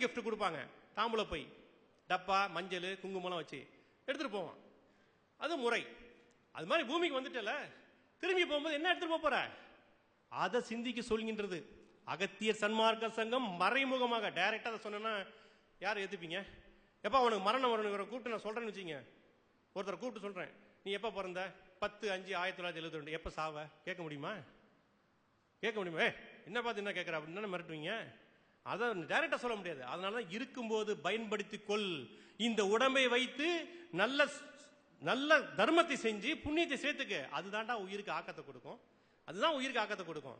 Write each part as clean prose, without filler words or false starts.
Gift கொடுப்பாங்க. தாம்பூல by, டப்பா, மஞ்சள், குங்குமம்லாம் வச்சு எடுத்துட்டு போவான். அது முறை. அது மாதிரி பூமிக்கு வந்துட்டல, திரும்பி போகும்போது என்ன எடுத்துட்டு போற, அதை சிந்திக்க சொல்கின்றது அகத்தியர் சன்மார்க்க சங்கம். மறைமுகமாக டைரக்டா அதை சொன்னா யார் ஏத்துப்பீங்க? எப்ப அவனுக்கு மரணம் வரணும் இவரை கூப்பிட்டு நான் சொல்றேன்னு வச்சுங்க, ஒருத்தரை கூப்பிட்டு சொல்றேன், நீ எப்ப பிறந்த? 10/5/1972. எப்ப சாவ? கேட்க முடியுமா? கேட்க முடியுமா? என்ன பார்த்து என்ன கேட்கற அப்படின்னு மிரட்டுவீங்க. அதை டைரக்டா சொல்ல முடியாது. அதனால இருக்கும்போது பயன்படுத்தி கொள். இந்த உடம்பை வைத்து நல்ல நல்ல தர்மத்தை செஞ்சு புண்ணியத்தை சேர்த்துக்க. அதுதான்டா உயிருக்கு ஆக்கத்தை கொடுக்கும். அதுதான் உயிருக்கு ஆக்கத்தை கொடுக்கும்.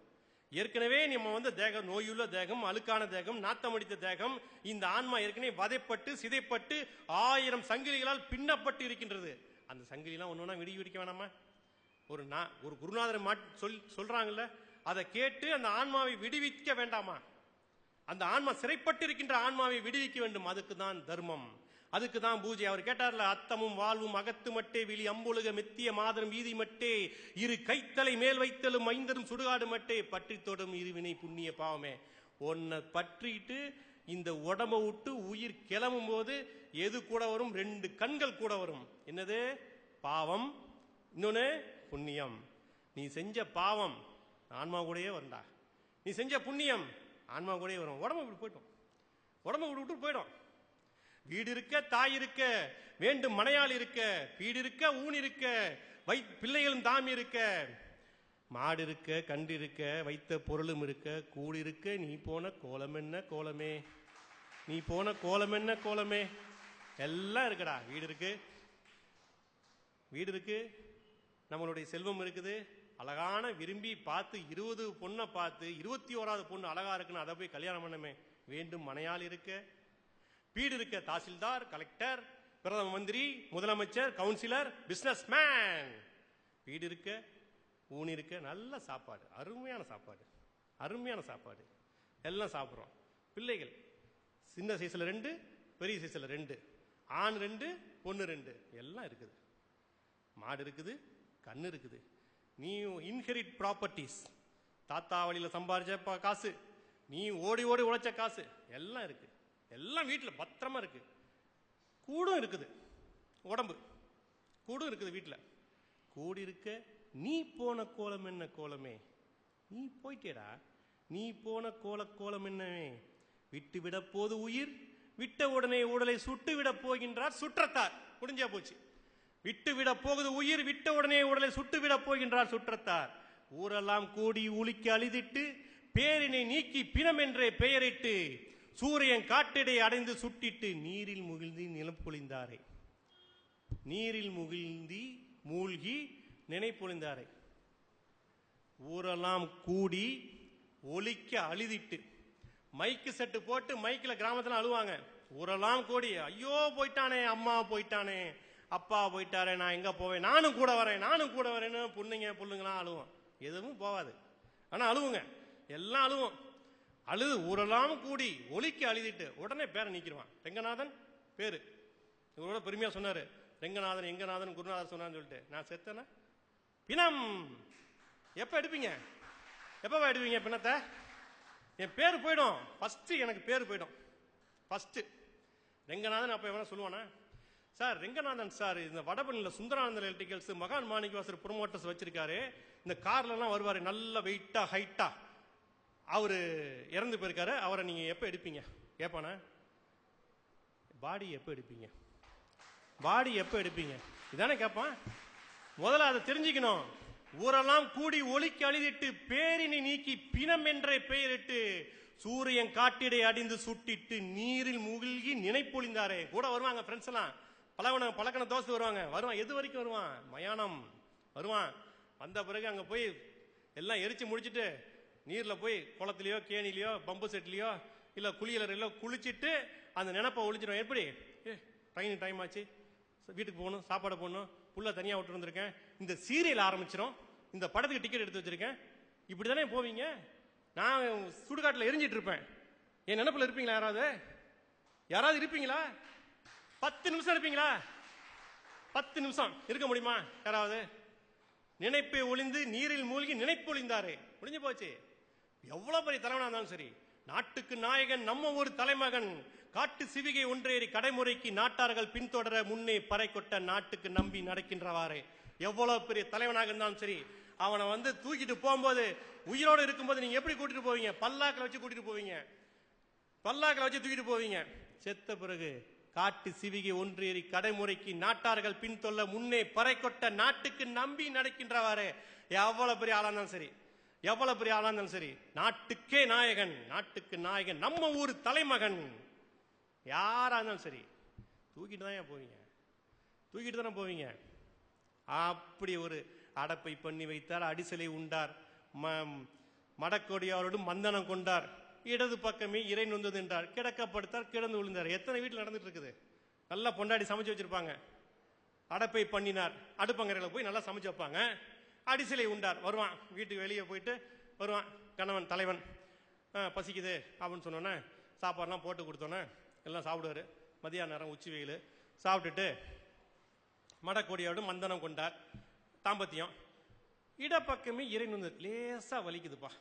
ஏற்கனவே நம்ம தேகம் நோயுள்ள தேகம், அழுக்கான தேகம், நாத்தமடித்த தேகம். இந்த ஆன்மா ஏற்கனவே வதைப்பட்டு சிதைப்பட்டு 1000 சங்கிலிகளால் பின்னப்பட்டு இருக்கின்றது. அந்த சங்கிலிலாம் ஒன்னொன்னா விடிக்க வேணாமா? ஒரு குருநாதரை சொல்றாங்கல்ல, அதை கேட்டு அந்த ஆன்மாவை விடுவிக்க வேண்டாமா? அந்த ஆன்மா சிறைப்பட்டு இருக்கின்ற ஆன்மாவை விடுவிக்க வேண்டும். அதுக்கு தான் தர்மம், அதுக்கு தான் பூஜை. அவர் கேட்டார்ல, அத்தமும் வாழ்வும் அகத்து மட்டே விழி அம்பொழுக மெத்திய மாதரும் வீதி மட்டே இரு கைத்தலை மேல் வைத்தலும் ஐந்தரும் சுடுகாடு மட்டே பற்றி தொடும் இருவினை புண்ணிய பாவமே. ஒன்னை பற்றிட்டு இந்த உடம்பை விட்டு உயிர் கிளம்பும் போது எது கூட வரும்? 2 கண்கள் கூட வரும். என்னது? பாவம், இன்னொன்னு புண்ணியம். நீ செஞ்ச பாவம் ஆன்மா கூடயே வரண்டா, நீ செஞ்ச புண்ணியம் ஆன்மா கூடயே வரும். உடம்பு விட்டு போயிட்டோம், உடம்பு விட்டு போயிடும். வீடு இருக்க, தாய் இருக்க, வேண்டும் மனையாள் இருக்க, வீடு இருக்க, ஊன் இருக்க, பிள்ளைகளும் தாம் இருக்க, மாடு இருக்க, கண்டு இருக்க, வைத்த பொருளும் இருக்க, கூடி இருக்க, நீ போன கோலம் என்ன கோலமே, நீ போன கோலம் என்ன கோலமே. எல்லாம் இருக்குடா. வீடு இருக்கு, வீடு இருக்கு, நம்மளுடைய செல்வம் இருக்குது. அழகான விரும்பி பார்த்து 20 பொண்ணை பார்த்து 21வது பொண்ணு அழகா இருக்குன்னு அதை போய் கல்யாணம் பண்ணமே. வேண்டும் மனையாள் இருக்க, வீடு இருக்க, தாசில்தார், கலெக்டர், பிரதம மந்திரி, முதலமைச்சர், கவுன்சிலர், பிசினஸ் மேன். வீடு இருக்க, ஊனி இருக்க, நல்ல சாப்பாடு, அருமையான சாப்பாடு, அருமையான சாப்பாடு எல்லாம் சாப்பிட்றோம். பிள்ளைகள் சின்ன சைஸ்ல 2, பெரிய சைஸ்ல 2, ஆண் 2, பொண்ணு 2, எல்லாம் இருக்குது. மாடு இருக்குது, கண்ணு இருக்குது. நீ இன்ஹெரிட் ப்ராப்பர்ட்டிஸ், தாத்தா வழியில சம்பாதிச்ச காசு, நீ ஓடி ஓடி உழைச்ச காசு எல்லாம் இருக்கு. எல்லாம் வீட்டில் பத்திரமா இருக்கு. கூடும் இருக்குது, உடம்பு கூடும் இருக்குது வீட்டில். கூடி இருக்க, நீ போன கோலம் என்ன கோலமே. நீ போயிட்டேடா, நீ போன கோலம் என்னவே. விட்டு விட போது உயிர், விட்ட உடனே உடலை சுட்டு விட போகின்றார் சுற்றத்தார். முடிஞ்சா போச்சு. விட்டு விட போகுது உயிர், விட்ட உடனே உடலை சுட்டு விட போகின்றார் சுற்றத்தார். ஊரெல்லாம் கூடி உளிக்க அழிதிட்டு பேரினை நீக்கி பிணம் என்றே பெயரிட்டு சூரியன் காட்டிடை அடைந்து சுட்டிட்டு நீரில் முகிழ்ந்தி நிலப்பொழிந்தாரே. நீரில் முகிழ்ந்தி மூழ்கி நினைப்பொழிந்தாரே. ஊரெல்லாம் கூடி ஒலிக்க அழுதிட்டு, மைக்கு செட்டு போட்டு மைக்கில் கிராமத்தில் அழுவாங்க. ஊரெல்லாம் கூடி, ஐயோ போயிட்டானே, அம்மா போயிட்டானே, அப்பா போயிட்டாரே, நான் எங்க போவேன், நானும் கூட வரேன், நானும் கூட வரேன்னு புள்ளைங்களாம் அழுவோம். எதுவும் போவாது, ஆனா அழுவுங்க, எல்லாம் அழுவோம். அழுது ஊரெல்லாம் கூடி ஒலிக்க அழுதிட்டு உடனே பேரை நீக்கிடுவான். ரெங்கநாதன் பேரு இவரோட பெருமையா சொன்னாரு. ரெங்கநாதன் எங்கநாதன் குருநாதர் சொன்னான்னு சொல்லிட்டு. நான் செத்தனா பிணம் எப்ப எடுப்பீங்க? எப்ப எடுப்பீங்க பிணத்தை? என் பேரு போயிடும். ஃபர்ஸ்ட் எனக்கு பேரு போயிடும். ஃபர்ஸ்ட் ரெங்கநாதன் அப்ப எவனா சொல்லுவானா? சார் ரெங்கநாதன் சார் இந்த வடபழனியில் சுந்தரானந்த எலக்ட்ரிக்கல்ஸ் மகான் மாணிக்கவாசர் ப்ரொமோட்டர்ஸ் வச்சிருக்காரு. இந்த கார்ல எல்லாம் வருவாரு, நல்ல வெயிட்டா ஹைட்டா. அவரு இறந்து போயிருக்காரு, அவரை நீங்க எப்ப எடுப்பீங்க கேட்பானா? பாடி எப்ப எடுப்பீங்க, பாடி எப்ப எடுப்பீங்க இதானே கேட்பான். முதல்ல அதை தெரிஞ்சுக்கணும். ஊரெல்லாம் கூடி ஒலிக்கு அழிதிட்டு பேரினை நீக்கி பிணம் என்றே பெயரிட்டு சூரியன் காட்டிடை அடிந்து சுட்டிட்டு நீரில் முகிழ்கி நினைப்பொழிந்தாரே. கூட வருவாங்க ஃப்ரெண்ட்ஸ் எல்லாம், பழக்கண தோசை வருவான். எது வரைக்கும் வருவான்? மயானம் வருவான். வந்த பிறகு அங்க போய் எல்லாம் எரிச்சு முடிச்சுட்டு நீர்ல போய் குளத்திலயோ கேணிலையோ பம்பு செட்லயோ இல்ல குளியலறையிலோ குளிச்சுட்டு அந்த நினைப்பை ஒழிச்சிடும். எப்படி? ட்ரெயின் டைம் ஆச்சு, வீட்டுக்கு போகணும், சாப்பாடு போடணும், புள்ள தனியா விட்டு வந்திருக்கேன், இந்த சீரியல் ஆரம்பிச்சிடும், இந்த படத்துக்கு டிக்கெட் எடுத்து வச்சிருக்கேன், இப்படிதானே போவீங்க. நான் சுடுகாட்டில் எரிஞ்சிட்டு இருப்பேன். என் நினைப்புல இருப்பீங்களா? யாராவது இருப்பீங்களா? 10 நிமிஷம் இருப்பீங்களா? 10 நிமிஷம் இருக்க முடியுமா யாராவது? நினைப்பை ஒளிந்து நீரில் மூழ்கி நினைப்பொழிந்தாரே, முடிஞ்சு போச்சு. எவ்வளவு பெரிய தலைவனா இருந்தாலும் சரி, நாட்டுக்கு நாயகன் நம்ம ஒரு தலைமகன். காட்டு சிவிகை ஒன்றேறி கடைமுறைக்கு நாட்டார்கள் பின்தொடர முன்னே பறை கொட்ட நாட்டுக்கு நம்பி நடக்கின்றவாறே. எவ்வளவு பெரிய தலைவனாக இருந்தாலும் சரி, அவனை தூக்கிட்டு போகும்போது, உயிரோடு இருக்கும்போது நீங்க எப்படி கூட்டிட்டு போவீங்க? பல்லாக்கில் வச்சு கூட்டிட்டு போவீங்க, பல்லாக்கில் வச்சு தூக்கிட்டு போவீங்க. செத்த பிறகு காட்டு சிவிகை ஒன்றேறி கடைமுறைக்கு நாட்டார்கள் பின்தொல்ல முன்னே பறை கொட்ட நாட்டுக்கு நம்பி நடக்கின்றவாறே. எவ்வளவு பெரிய ஆளா இருந்தாலும் சரி, எவ்வளவு பெரிய ஆளா இருந்தாலும் சரி, நாட்டுக்கே நாயகன், நாட்டுக்கு நாயகன் நம்ம ஊர் தலைமகன். யாரா இருந்தாலும் சரி தூக்கிட்டு தான் போவீங்க, தூக்கிட்டு தானே போவீங்க. அப்படி ஒரு அடப்பை பண்ணி வைத்தார், அடிசலை உண்டார், மடக்கொடியாரோடு மந்தனம் கொண்டார், இடது பக்கமே இறை நொந்தது என்றார், கிடக்கப்படுத்தார், கிடந்து விழுந்தார். எத்தனை வீட்டில் நடந்துட்டு இருக்குது? நல்லா பொண்டாடி சமைச்சு வச்சிருப்பாங்க, அடப்பை பண்ணினார், அடுப்பங்கரையில் போய் நல்லா சமைச்சு வைப்பாங்க. அடிசிலை உண்டார், வருவான், வீட்டுக்கு வெளியே போயிட்டு வருவான் கணவன் தலைவன், பசிக்குது அப்படின்னு சொன்னோன்னே சாப்பாடுலாம் போட்டு கொடுத்தோன்னே எல்லாம் சாப்பிடுவார். மதியான நேரம் உச்சி வெயில் சாப்பிட்டுட்டு மடக்கொடியோடு மந்தனம் கொண்டார், தாம்பத்தியம். இடப்பக்கமே இறை நொந்தது, லேசா வலிக்குதுப்பா,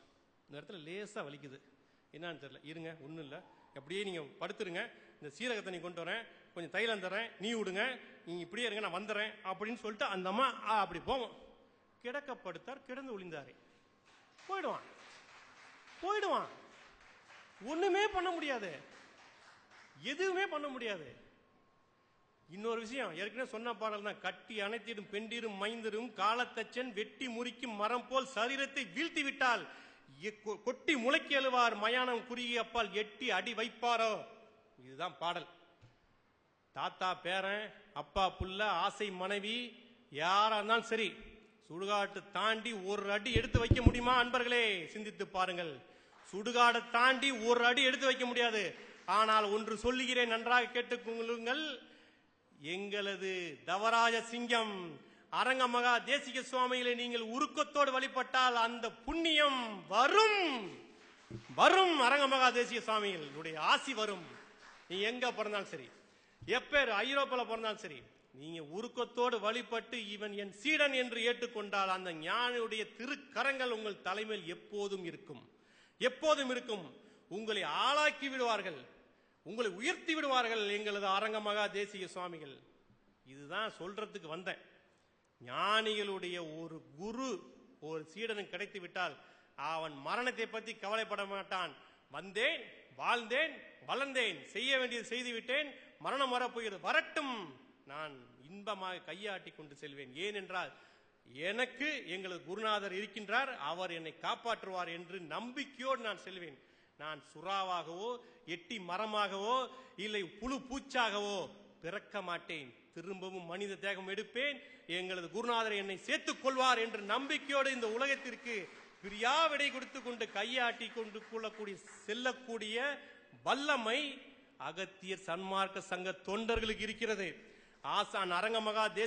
இந்த இடத்துல லேசா வலிக்குது, என்னன்னு தெரியல, இருங்க ஒன்றும் இல்லை, அப்படியே நீங்கள் படுத்துருங்க, இந்த சீரகத்தை நீ கொண்டு வரேன், கொஞ்சம் தைலம் தரேன், நீ விடுங்க, நீங்கள் இப்படியே இருங்க, நான் வந்துடுறேன் அப்படின்னு சொல்லிட்டு அந்த அம்மா அப்படி போவோம். கிடக்கப்படுத்தார், கிடந்து ஒளிந்தாரே. போயிடுவான், போயிடுவான். ஒண்ணுமே பண்ண முடியாது, எதுவுமே பண்ண முடியாது. இன்னொரு விஷயம், ஏற்கனவே சொன்ன பாடல் தான், கட்டி அணைத்திடும் பெண்டிரும் மைந்தரும் காலத்தச்சன் வெட்டி முறிக்கும் மரம் போல் சரீரத்தை வீழ்த்தி விட்டால் கொட்டி முளைக்கி எழுவார், மயானம் குறுகிய அப்பால் எட்டி அடி வைப்பாரோ. இதுதான் பாடல். தாத்தா பேரன், அப்பா புள்ள, ஆசை மனைவி, யாரா இருந்தாலும் சரி, சுடுகாட்டு தாண்டி ஒரு அடி எடுத்து வைக்க முடியுமா? அன்பர்களே சிந்தித்து பாருங்கள். சுடுகாடை தாண்டி ஒரு அடி எடுத்து வைக்க முடியாது. ஆனால் ஒன்று சொல்லுகிறேன், நன்றாக கேட்டுக்கொள்ளுங்கள். எங்களது தவராஜ சிங்கம் அரங்கமகா தேசிக சுவாமிகளை நீங்கள் உருக்கத்தோடு வழிபட்டால் அந்த புண்ணியம் வரும், வரும். அரங்கமகா தேசிக சுவாமிகளுடைய ஆசி வரும். நீ எங்க பிறந்தாலும் சரி, எப்பேர் ஐரோப்பால பிறந்தாலும் சரி, நீங்க உருக்கத்தோடு வழிபட்டு இவன் என் சீடன் என்று ஏற்றுக்கொண்டால் அந்த ஞானியுடைய திருக்கரங்கள் உங்கள் தலைமையில் எப்போதும் இருக்கும், எப்போதும் இருக்கும். உங்களை ஆளாக்கி விடுவார்கள், உங்களை உயர்த்தி விடுவார்கள் எங்களது அரங்கமகா தேசிக சுவாமிகள். இதுதான் சொல்றதுக்கு வந்தேன். ஞானிகளுடைய ஒரு குரு ஒரு சீடனுக்கு கிடைத்து விட்டால் அவன் மரணத்தை பற்றி கவலைப்பட மாட்டான். வந்தேன், வாழ்ந்தேன், வளர்ந்தேன், செய்ய வேண்டியது செய்து விட்டேன், மரணம் வரப்போகிறது, வரட்டும், நான் இன்பமாக கையாட்டி கொண்டு செல்வேன். ஏனென்றால் எனக்கு எங்களது குருநாதர் இருக்கின்றார், அவர் என்னை காப்பாற்றுவார் என்று நம்பிக்கையோடு நான் செல்வேன். நான் சுறாவாகவோ எட்டி மரமாகவோ இல்லை புழு பூச்சாகவோ பிறக்க மாட்டேன். திரும்பவும் மனித தேகம் எடுப்பேன், எங்களது குருநாதர் என்னை சேர்த்துக் கொள்வார் என்ற நம்பிக்கையோடு இந்த உலகத்திற்கு பிரியா விடை கொடுத்து கொண்டு கையாட்டி கொண்டு கொள்ளக்கூடிய செல்லக்கூடிய வல்லமை அகத்தியர் சன்மார்க்க சங்க தொண்டர்களுக்கு இருக்கிறது. ஆசான் அரங்கமகா